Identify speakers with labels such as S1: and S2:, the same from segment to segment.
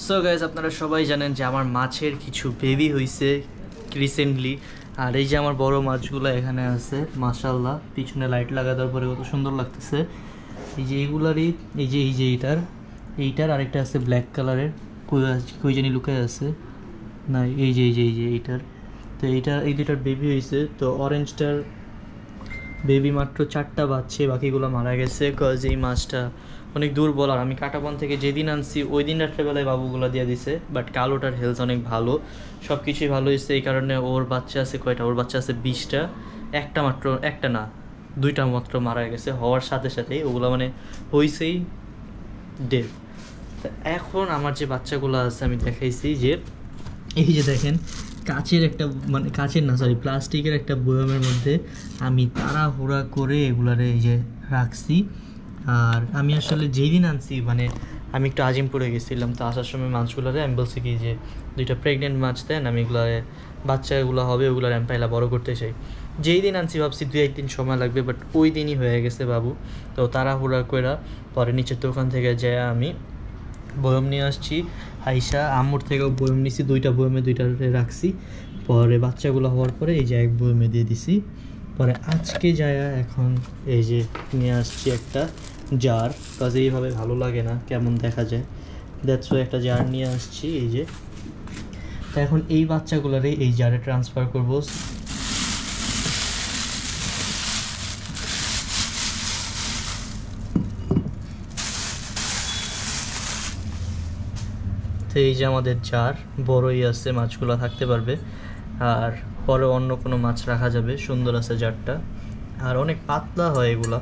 S1: So guys আপনারা সবাই জানেন যে আমার মাছের কিছু বেবি হইছে রিসেন্টলি। আর এই যে আমার বড় মাছগুলো এখানে আছে, মাশাআল্লাহ। পিছনে লাইট লাগা দেওয়ার পরে কত সুন্দর লাগতেছে। এই যে এইগুলারই এই যে এইটার আরেকটা আছে ব্ল্যাক কালারের, কই জানি লুকায় আছে না। এই যে এইটার, তো এই দুটার বেবি হয়েছে। তো অরেঞ্জটার বেবি মাত্র 4টা বাচ্চা, বাকিগুলো মারা গেছে। কজ এই মাছটা অনেক দুর্বল, আর আমি কাটাবন থেকে যেদিন আনছি ওই দিন রাত্রেবেলায় বাবুগুলো দিয়ে দিছে। বাট কালোটার হেলথ অনেক ভালো, সব কিছুই ভালো হয়েছে। এই কারণে ওর বাচ্চা আছে কয়টা, ওর বাচ্চা আছে 20টা। একটা না 2টা মাত্র মারা গেছে হওয়ার সাথে সাথেই, ওগুলো মানে হয়েছেই ডেড। এখন আমার যে বাচ্চাগুলো আছে আমি দেখাইছি যে এই যে দেখেন কাচের একটা, মানে কাচের না সরি প্লাস্টিকের একটা বয়ামের মধ্যে আমি তাড়াহুড়া করে এগুলারে এই যে রাখছি। আর আমি আসলে যেই দিন আনছি মানে আমি একটু আজিমপুরে গেছিলাম, তো আসার সময় মাছগুলোরে আমি বলছি কি যে 2টা প্রেগনেন্ট মাছ দেন, আমি এগুলারে বাচ্চাগুলো হবে ওগুলো আমি পাইলা বড় করতে চাই। যেই দিন আনছি ভাবছি 2-1 দিন সময় লাগবে, বাট ওই দিনই হয়ে গেছে বাবু। তো তাড়াহুড়া করে পরে নিচের দোকান থেকে যায় আমি বয়ম নিয়ে আসছি। আইসা আম্মুর থেকেও বয়ম নিছি, 2টা বয়মে 2টা রাখছি। পরে বাচ্চাগুলো হওয়ার পরে এই যে 1 বয়মে দিয়ে দিছি। পরে আজকে যায় এখন এই যে নিয়ে আসছি একটা জার, কাজে এইভাবে ভালো লাগে না, কেমন দেখা যায়। দ্যাটস ওয়াই একটা জার নিয়ে আসছি এই যে। তো এখন এই বাচ্চাগুলোরে এই জারে ট্রান্সফার করবো। তো এই যে আমাদের জার বড়ই আছে, মাছগুলো থাকতে পারবে। আর পরে অন্য কোনো মাছ রাখা যাবে, সুন্দর আছে জারটা, আর অনেক পাতলা হয় এগুলা।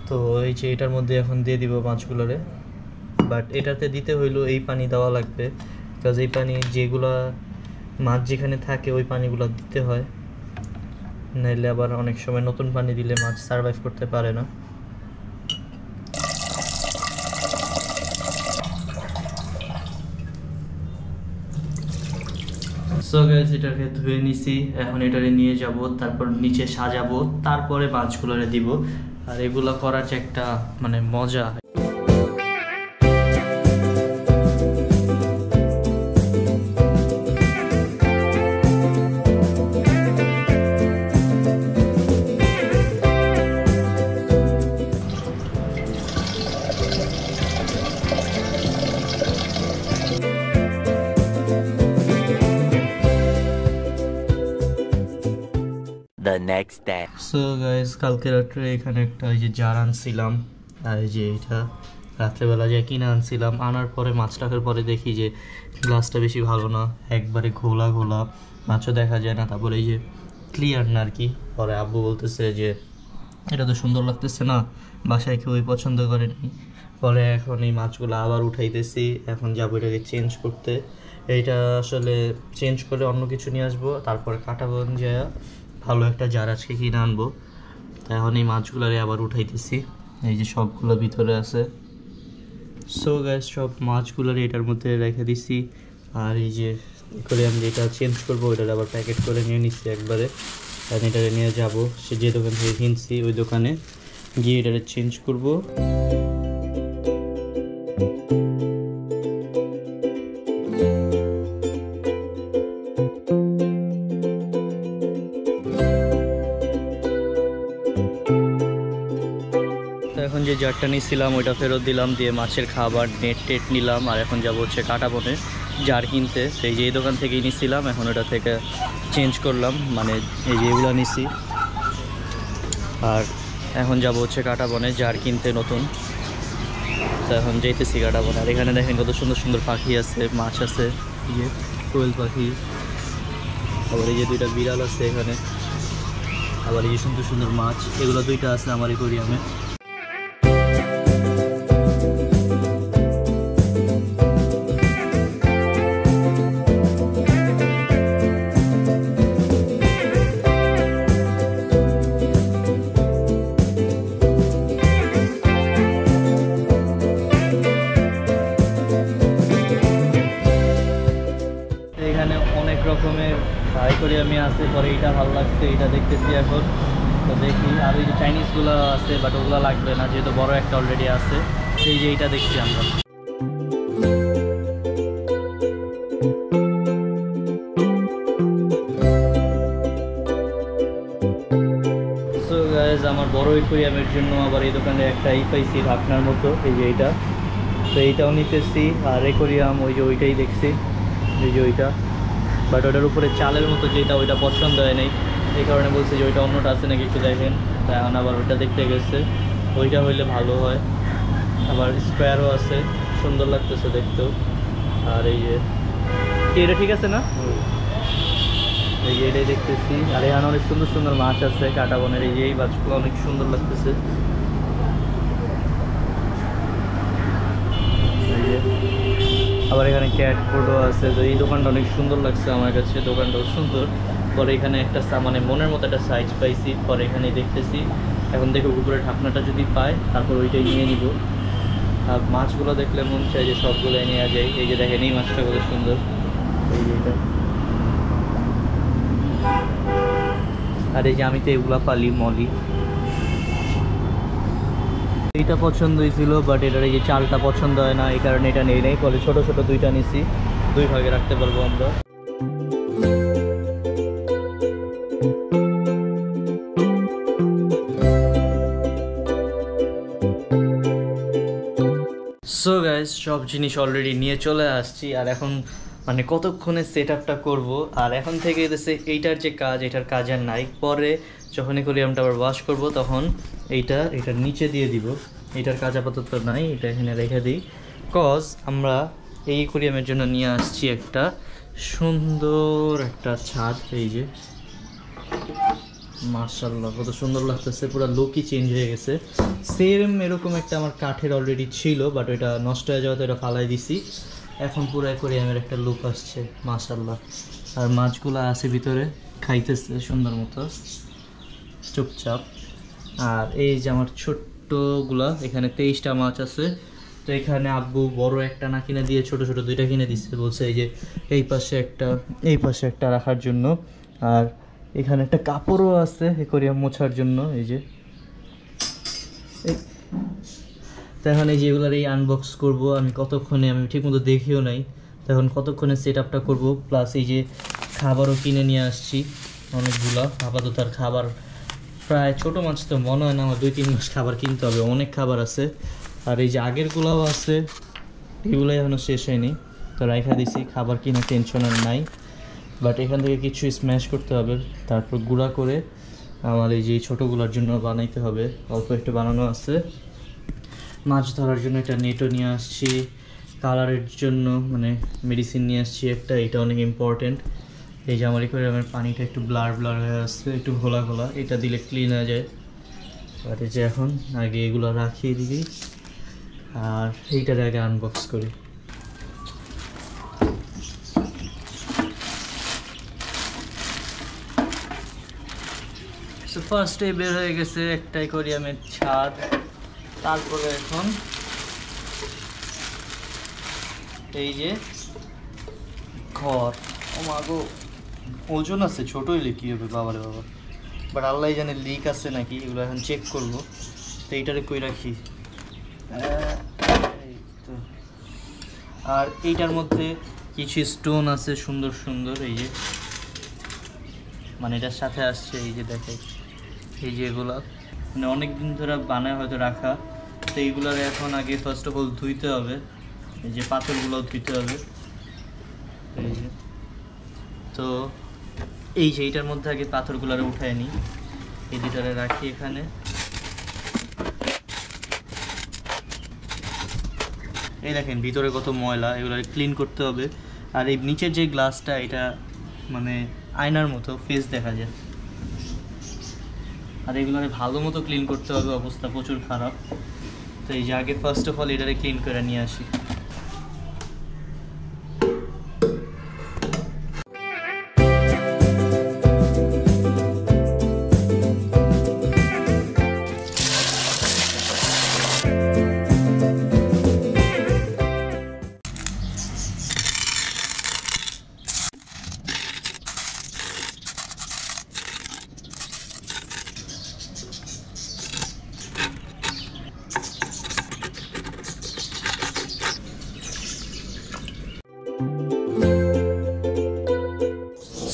S1: তো এই যে এটার মধ্যে এখন দিয়ে দিব মাছগুলোরে। বাট এটাতে দিতে হইলেও এই পানি দেওয়া লাগবে, কাজ এই পানি যেগুলা মাছ যেখানে থাকে ওই পানিগুলো দিতে হয়, নাইলে আবার অনেক সময় নতুন পানি দিলে মাছ সারভাইভ করতে পারে না। সো গাইস এটাকে ধুয়ে নিছি, এখন এটারে নিয়ে যাব, তারপর নিচে সাজাবো, তারপরে মাছগুলোরে দিব। আর এগুলো করার যে একটা মানে মজা।
S2: The next day.
S1: So guys কালকে রাত্রে এখানে একটা এই যে জার আনছিলাম, আর এই যে এটা রাত্রেবেলা যে কিনে আনছিলাম, আনার পরে মাছ রাখার পরে দেখি যে গ্লাসটা বেশি ভালো না, একবারে ঘোলা ঘোলা, মাছও দেখা যায় না। তারপরে এই যে ক্লিয়ার না আর কি। পরে আব্বু বলতেছে যে এটা তো সুন্দর লাগতেছে না, বাসায় কেউই পছন্দ করেনি। পরে এখন এই মাছগুলো আবার উঠাইতেছি, এখন যাবো এটাকে চেঞ্জ করতে। এইটা আসলে চেঞ্জ করে অন্য কিছু নিয়ে আসবো, তারপরে কাটাবন যায় ভালো একটা জার আজকে কিনে আনবো। তাই এখন এই মাছগুলোরে আবার উঠাইতেছি, এই যে সবগুলো ভিতরে আছে। সো গাইস সব মাছগুলোর এটার মধ্যে রেখে দিছি। আর এই যে করে আমি যেটা চেঞ্জ করবো ওইটার আবার প্যাকেট করে নিয়ে নিচ্ছি একবারে। কারণ এটারে নিয়ে যাবো সে যে দোকান থেকে কিনছি ওই দোকানে গিয়ে এটারে চেঞ্জ করবো। এখন যে জারটা নিয়েছিলাম ওইটা ফেরত দিলাম, দিয়ে মাছের খাবার নেট টেট নিলাম। আর এখন যাবো হচ্ছে কাটাবনে জার কিনতে। সেই যে এই দোকান থেকেই নিয়েছিলাম, এখন ওটা থেকে চেঞ্জ করলাম, মানে এই যে এগুলো নিছি। আর এখন যাবো হচ্ছে কাটাবনে জার কিনতে নতুন। তো এখন যেতেছি কাটাবনে। আর এখানে দেখেন কত সুন্দর সুন্দর পাখি আছে, মাছ আছে, এই যে কোয়েল পাখি, আবার এই যে 2টা বিড়াল আছে এখানে, আবার এই যে সুন্দর সুন্দর মাছ, এগুলো 2টা আছে আমার অ্যাকোয়ারিয়ামে। এখানে অনেক রকমের অ্যাকোয়ারিয়ামে আছে, পরে এটা ভালো লাগছে, এটা দেখতেছি এখন। তো দেখি, আর এই যে চাইনিজগুলো আছে, বাট ওগুলো লাগবে না যেহেতু বড় একটা অলরেডি আছে। এই যে এইটা দেখছি আমরা। অ্যাকোয়ারিয়ামের জন্য আবার এই দোকানে একটা পাইছি ঢাকনার মতো, এই যে এইটা, তো এইটাও নিতেছি। আর অ্যাকোয়ারিয়াম ওই যে ওইটাই দেখছি, এই যে ওইটা, বাট ওটার উপরে চালের মতো যেটা, ওইটা পছন্দ হয় নাই, এই কারণে বলছে যে ওইটা অন্যটা আছে নাকি একটু দেখেন। তাই এখন আবার ওইটা দেখতে গেছে, ওইটা হইলে ভালো হয়। আবার স্কোয়ারও আছে, সুন্দর লাগতেছে দেখতেও। আর এই যে এটা ঠিক আছে না, এই যে এটাই দেখতেছি। আর এখানে অনেক সুন্দর সুন্দর মাছ আছে কাটা বনের, এই যে এই মাছগুলো অনেক সুন্দর লাগতেছে। এই যে আবার এখানে ক্যাট ফুডও আছে, তো এই দোকানটা অনেক সুন্দর লাগছে আমার কাছে, দোকানটাও সুন্দর। পরে এখানে একটা মানে মনের মতো একটা সাইজ পাইছি, পরে এখানে দেখতেছি। এখন দেখো উপরে ঢাকনাটা যদি পাই তারপর ওইটাই নিয়ে নিব। আর মাছগুলো দেখলে মন চাই যে সবগুলো নেওয়া যায়। এই যে দেখেন এই মাছটা কত সুন্দর, এই যে এটা। আর এই যে আমি তো এগুলা পালি মলি, এইটা পছন্দ হয়েছিল, বাট এটার এই যে চালটা পছন্দ হয় না, এই কারণে এটা নেই নেই। ফলে ছোট ছোট দুইটা নিছি, দুই ভাগে রাখতে পারবো আমরা। সো গাইস, সব জিনিস অলরেডি নিয়ে চলে আসছি। আর এখন মানে কতক্ষণে সেট আপটা করবো। আর এখন থেকে এসে এইটার যে কাজ, এটার কাজ আর নাই। পরে যখন অ্যাকোয়ারিয়ামটা আবার ওয়াশ করব তখন এটার নিচে দিয়ে দিব। এটার কাজ আপাতত নাই, এটা এখানে রেখে দিই। কজ আমরা এই অ্যাকোয়ারিয়ামের জন্য নিয়ে আসছি একটা সুন্দর একটা ছাদ। এই যে মাশাআল্লাহ কত সুন্দর লাগতেছে, পুরো লুকই চেঞ্জ হয়ে গেছে। সেম এরকম একটা আমার কাঠের অলরেডি ছিল, বাট ওইটা নষ্ট হয়ে যাওয়াতে এটা ফালাই দিছি। এখন পুরো অ্যাকোয়ারিয়ামের একটা লুক আসছে মাশাআল্লাহ। আর মাছগুলো আছে ভিতরে খাইতেছে সুন্দর মতো চুপচাপ। আর এই যে আমার ছোট্টগুলা, এখানে 23টা মাছ আছে। তো এখানে আব্বু বড় একটা না কিনে দিয়ে ছোট ছোট দুইটা কিনে দিচ্ছে, বলছে এই যে এই পাশে একটা এই পাশে একটা রাখার জন্য। আর এখানে একটা কাপড়ও আছে অ্যাকোয়ারিয়াম মোছার জন্য, এই যে। তো এখন এই যে এগুলার এই আনবক্স করবো আমি, কতক্ষণে আমি ঠিকমতো দেখিও নাই, তখন কতক্ষণে সেট আপটা করবো। প্লাস এই যে খাবারও কিনে নিয়ে আসছি অনেকগুলা, আপাতত আর খাবার প্রায় ছোটো মাছ তো মনে হয় না আমার 2-3 মাস খাবার কিনতে হবে, অনেক খাবার আছে। আর এই যে আগেরগুলাও আছে, এগুলোই এখনও শেষ হয়নি, তো রাইখা দিছি, খাবার কিনা টেনশন আর নাই। বাট এখান থেকে কিছু স্ম্যাশ করতে হবে, তারপর গুঁড়া করে আমার এই যে ছোটোগুলোর জন্য বানাইতে হবে। অল্প একটু বানানো আছে। মাছ ধরার জন্য একটা নেটও নিয়ে আসছি, কালারের জন্য মানে মেডিসিন নিয়ে আসছি একটা, এটা অনেক ইম্পর্টেন্ট। এই যে আমার অ্যাকোয়ারিয়ামের পানিটা একটু ব্লার হয়ে আসছে, একটু ঘোলা ঘোলা, এটা দিলে ক্লিন হয়ে যায়। আর এই যে এখন আগে এগুলো রাখিয়ে দিবি, আর এইটার আগে আনবক্স করি। সো ফার্স্টে বের হয়ে গেছে একটা অ্যাকোয়ারিয়ামের ছাদ। তারপরে এখন এই যে ঘর। ও মা গো, ওজন আছে, ছোট হইলে কী হবে বাবারে বাবা। বাট আল্লাহ জানে লিক আছে নাকি, এগুলো এখন চেক করবো। তো এইটারে কই রাখি, এই তো। আর এইটার মধ্যে কিছু স্টোন আছে সুন্দর সুন্দর, এই যে মানে এটার সাথে আসছে। এই যে দেখে, এই যে এগুলা মানে অনেক দিন ধরে বানায় হয়তো রাখা। তো এইগুলার এখন আগে ফার্স্ট অফ অল ধুইতে হবে, এই যে পাথরগুলোও ধুইতে হবে। এই যে তো এই যে এইটার মধ্যে আগে পাথরগুলোরে উঠায় নিই, এই দুটারে রাখি এখানে। এই দেখেন ভিতরে কত ময়লা, এগুলো ক্লিন করতে হবে। আর এই নিচের যে গ্লাসটা, এটা মানে আয়নার মতো ফেস দেখা যায়। আর এগুলোরে ভালো মতো ক্লিন করতে হবে, অবস্থা প্রচুর খারাপ। তো এই যে আগে ফার্স্ট অফ অল এটারে ক্লিন করে নিয়ে আসি।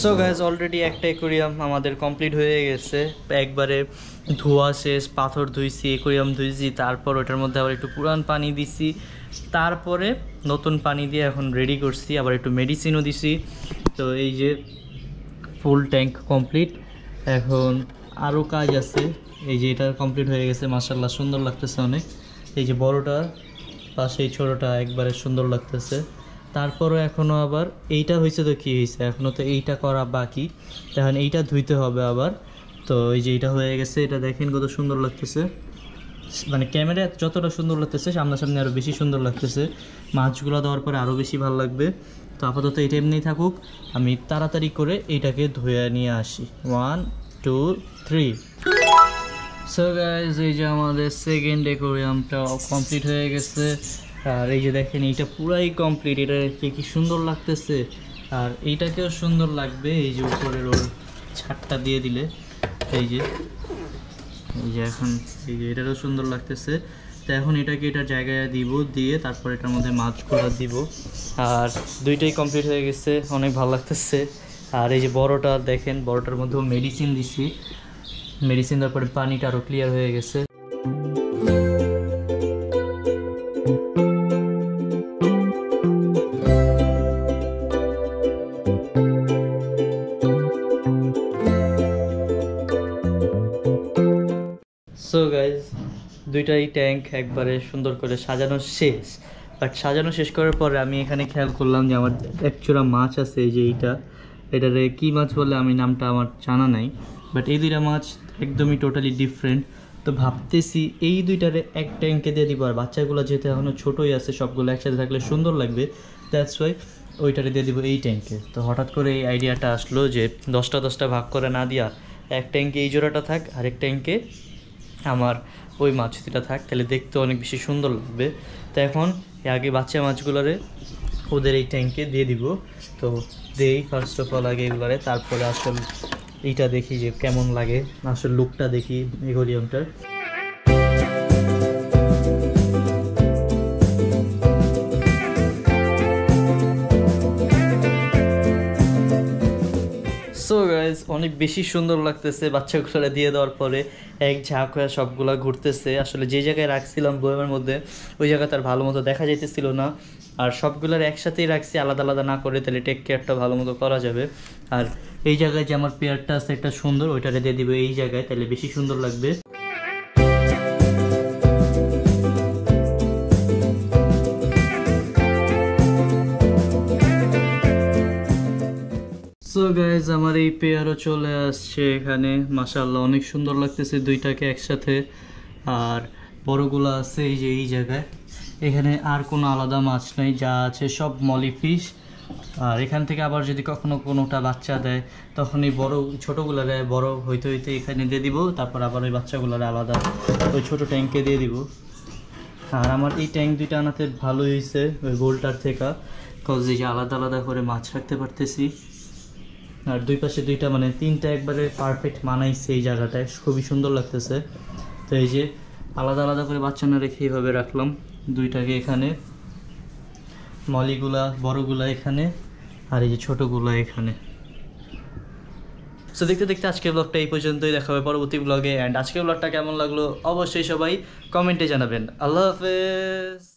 S1: সো গাইজ অলরেডি একটা অ্যাকোরিয়াম আমাদের কমপ্লিট হয়ে গেছে, একবারে ধোয়া শেষ, পাথর ধুইছি, অ্যাকোরিয়াম ধুইছি, তারপর ওটার মধ্যে আবার একটু পুরান পানি দিছি, তারপরে নতুন পানি দিয়ে এখন রেডি করছি, আবার একটু মেডিসিনও দিছি। তো এই যে ফুল ট্যাঙ্ক কমপ্লিট, এখন আরও কাজ আছে। এই যে এটা কমপ্লিট হয়ে গেছে, মাশাআল্লাহ সুন্দর লাগতেছে অনেক। এই যে বড়টা পাশে এই ছোটোটা একবারে সুন্দর লাগতেছে। তারপরও এখনও আবার এইটা হয়েছে, তো কী হয়েছে, এখনও তো এইটা করা বাকি, এখন এইটা ধুইতে হবে আবার। তো এই যে এটা হয়ে গেছে, এটা দেখেন কত সুন্দর লাগতেছে, মানে ক্যামেরায় যতটা সুন্দর লাগতেছে সামনাসামনি আরও বেশি সুন্দর লাগতেছে। মাছগুলো দেওয়ার পরে আরও বেশি ভালো লাগবে। তো আপাতত এটা এমনিই থাকুক, আমি তাড়াতাড়ি করে এইটাকে ধুয়ে নিয়ে আসি। 1 2 3। সো গাইজ এই যে আমাদের সেকেন্ড অ্যাকোরিয়ামটা কমপ্লিট হয়ে গেছে। আর এই যে দেখেন এইটা পুরাই কমপ্লিট, এটা কি সুন্দর লাগতেছে, আর এইটাকেও সুন্দর লাগবে এই যে উপরের ওর ছাদটা দিয়ে দিলে। এই যে এখন এই যে এটারও সুন্দর লাগতেছে। তো এখন এটাকে এটার জায়গায় দিব, দিয়ে তারপর এটার মধ্যে মাছগুলো দিব। আর দুইটাই কমপ্লিট হয়ে গেছে, অনেক ভালো লাগতেছে। আর এই যে বড়টা দেখেন, বড়টার মধ্যেও মেডিসিন দিছি, মেডিসিন দেওয়ার পরে পানিটা আরও ক্লিয়ার হয়ে গেছে। সো গাইজ দুইটাই ট্যাঙ্ক একবারে সুন্দর করে সাজানো শেষ। বাট সাজানো শেষ করার পরে আমি এখানে খেয়াল করলাম যে আমার একচোরা মাছ আছে, এই যে এটারে কী মাছ বলে আমি নামটা আমার জানা নাই, বাট এই দুইটা মাছ একদমই টোটালি ডিফারেন্ট। তো ভাবতেছি এই দুইটারে এক ট্যাঙ্কে দিয়ে দিব, আর বাচ্চাগুলো যেহেতু এখনও ছোটোই আছে, সবগুলো একসাথে থাকলে সুন্দর লাগবে, দ্যাটস ওয়াই ওইটারে দিয়ে দিব এই ট্যাঙ্কে। তো হঠাৎ করে এই আইডিয়াটা আসলো যে 10টা ভাগ করে না দিয়া এক ট্যাঙ্কে এই জোড়াটা থাক, আরেক ট্যাঙ্কে আমার ওই মাছটা থাক, তাহলে দেখতে অনেক বেশি সুন্দর লাগবে। তো এখন আগে বাচ্চা মাছগুলোরে ওদের এই ট্যাঙ্কে দিয়ে দিব। তো দেই ফার্স্ট অফ অল আগে এগুলারে, তারপরে আসলে এইটা দেখি যে কেমন লাগে, আসলে লুকটা দেখি অ্যাকোরিয়ামটার। সো গাইজ অনেক বেশি সুন্দর লাগতেছে, বাচ্চাগুলো দিয়ে দেওয়ার পরে এক ঝাঁক হয়ে সবগুলা ঘুরতেছে। আসলে যে জায়গায় রাখছিলাম বয়ামের মধ্যে, ওই জায়গা তার ভালো মতো দেখা যাইতেছিল না, আর সবগুলোর একসাথেই রাখছি, আলাদা আলাদা না করে, তাহলে টেক কেয়ারটা ভালো মতো করা যাবে। আর এই জায়গায় যে আমার পেয়ারটা আছে একটা সুন্দর, ওইটারে দিয়ে দিব এই জায়গায়, তাহলে বেশি সুন্দর লাগবে। সো গাইজ আমার এই পেয়ারও চলে আসছে এখানে, মাশাআল্লাহ অনেক সুন্দর লাগতেছে দুইটাকে একসাথে। আর বড়গুলো আছে এই যে এই জায়গায়, এখানে আর কোনো আলাদা মাছ নেই, যা আছে সব মলি ফিশ। আর এখান থেকে আবার যদি কখনো কোনোটা বাচ্চা দেয়, তখন এই ছোটোগুলারে বড় হইতে হইতে এখানে দিয়ে দিব, তারপর আবার ওই বাচ্চাগুলারে আলাদা ওই ছোটো ট্যাঙ্কে দিয়ে দিব। আর আমার এই ট্যাঙ্ক দুইটা আনাতে ভালোই হয়েছে ওই গোলটার থেকে, কজ এই যে আলাদা আলাদা করে মাছ রাখতে পারতেছি। আর দুই পাশে দুইটা মানে তিনটা একবারে পারফেক্ট মানাইছে এই জায়গাটায়, খুবই সুন্দর লাগতেছে। তো এই যে আলাদা আলাদা করে বাচ্চা না রেখে এইভাবে রাখলাম দুইটাকে, এখানে মলিগুলা বড়গুলা এখানে, আর এই যে ছোটোগুলা এখানে। সো দেখতে দেখতে আজকের ব্লগটা এই পর্যন্তই, দেখা হবে পরবর্তী ব্লগে। অ্যান্ড আজকের ব্লগটা কেমন লাগলো অবশ্যই সবাই কমেন্টে জানাবেন। আল্লাহ হাফেজ।